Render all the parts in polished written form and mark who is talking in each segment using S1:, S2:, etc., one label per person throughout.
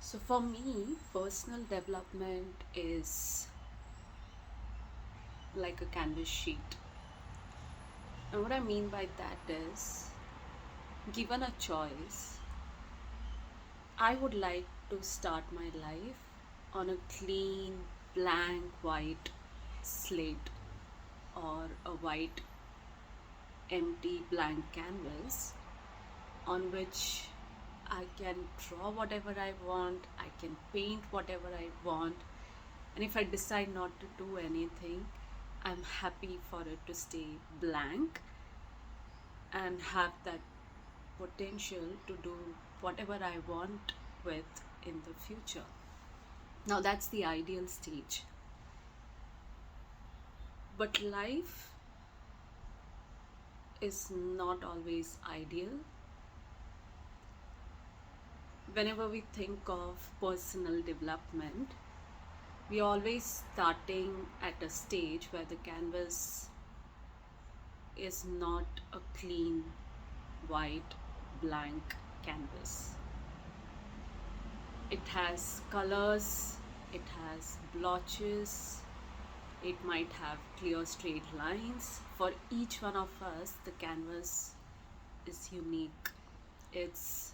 S1: So for me, personal development is like a canvas sheet. And what I mean by that is, given a choice, I would like to start my life on a clean, blank, white slate or a white, empty, blank canvas on which I can draw whatever I want, I can paint whatever I want, and if I decide not to do anything, I'm happy for it to stay blank and have that potential to do whatever I want with in the future. Now, that's the ideal stage. But life is not always ideal. Whenever we think of personal development, we are always starting at a stage where the canvas is not a clean, white, blank canvas. It has colors, it has blotches, it might have clear straight lines. For each one of us, the canvas is unique. It's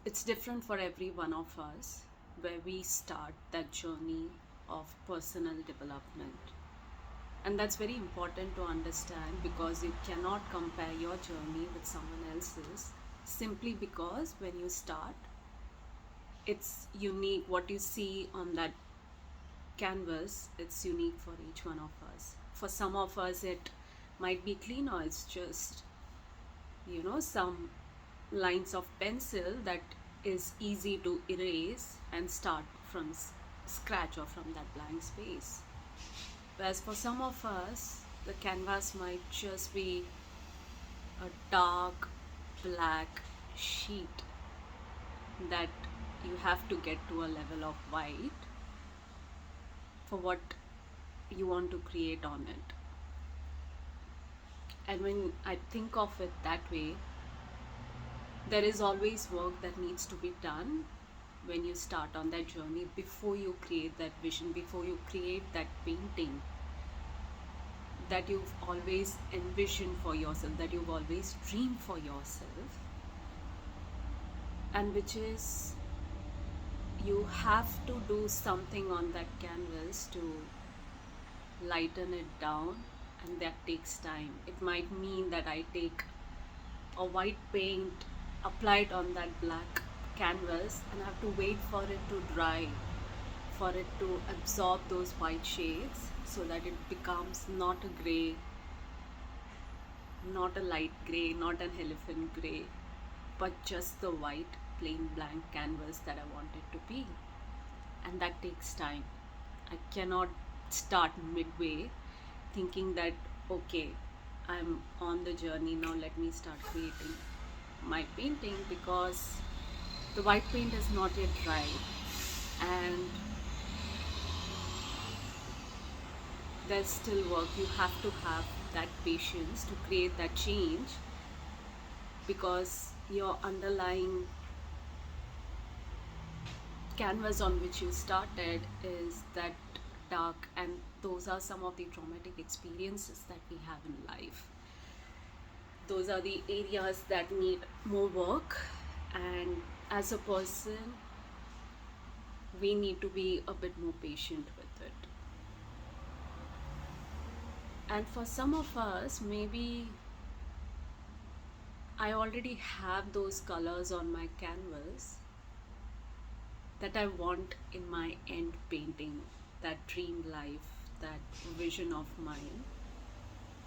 S1: it's different for every one of us where we start that journey of personal development. And that's very important to understand because you cannot compare your journey with someone else's simply because when you start, it's unique. What you see on that canvas, it's unique for each one of us. For some of us, it might be clean, or it's just, some lines of pencil that is easy to erase and start from scratch or from that blank space. Whereas for some of us, the canvas might just be a dark black sheet that you have to get to a level of white for what you want to create on it. And when I think of it that way, there is always work that needs to be done when you start on that journey before you create that vision, before you create that painting that you've always envisioned for yourself, that you've always dreamed for yourself, and which is you have to do something on that canvas to lighten it down, and that takes time. It might mean that I take a white paint, apply it on that black canvas, and I have to wait for it to dry, for it to absorb those white shades so that it becomes not a gray, not a light gray, not an elephant gray, but just the white plain blank canvas that I want it to be. And that takes time. I cannot start midway thinking that, okay, I'm on the journey now, let me start creating my painting, because the white paint is not yet dry, and there's still work. You have to have that patience to create that change, because your underlying canvas on which you started is that dark, and those are some of the traumatic experiences that we have in life. Those are the areas that need more work, and as a person, we need to be a bit more patient with it. And for some of us, maybe I already have those colors on my canvas that I want in my end painting, that dream life, that vision of mine.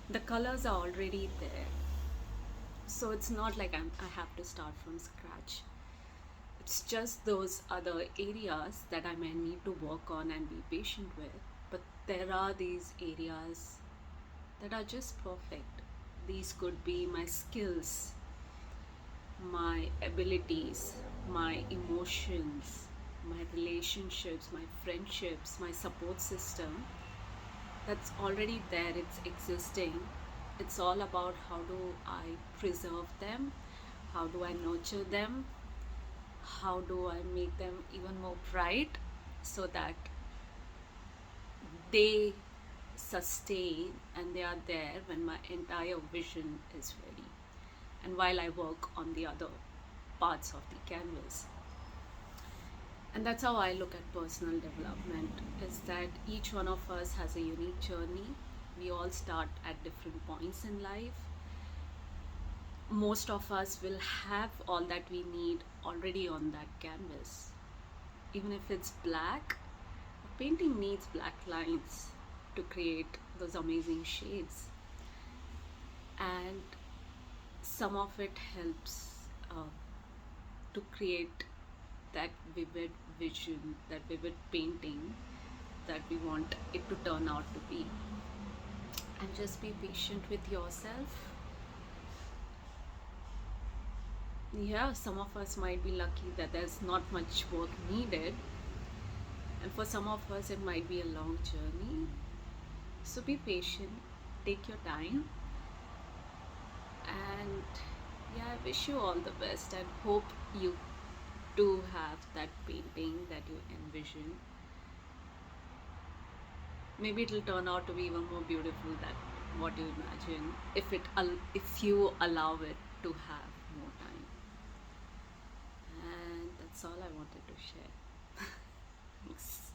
S1: The colors are already there. So it's not like I have to start from scratch. It's just those other areas that I may need to work on and be patient with. But there are these areas that are just perfect. These could be my skills, my abilities, my emotions, my relationships, my friendships, my support system. That's already there, it's existing. It's all about how do I preserve them, how do I nurture them, how do I make them even more bright so that they sustain and they are there when my entire vision is ready, and while I work on the other parts of the canvas. And that's how I look at personal development, is that each one of us has a unique journey. We all start at different points in life. Most of us will have all that we need already on that canvas. Even if it's black, a painting needs black lines to create those amazing shades. And some of it helps to create that vivid vision, that vivid painting that we want it to turn out to be. And just be patient with yourself. Yeah, some of us might be lucky that there's not much work needed, and for some of us, it might be a long journey. So be patient, take your time, and yeah, I wish you all the best and hope you do have that painting that you envision. Maybe it'll turn out to be even more beautiful than what you imagine if you allow it to have more time. And that's all I wanted to share. Thanks.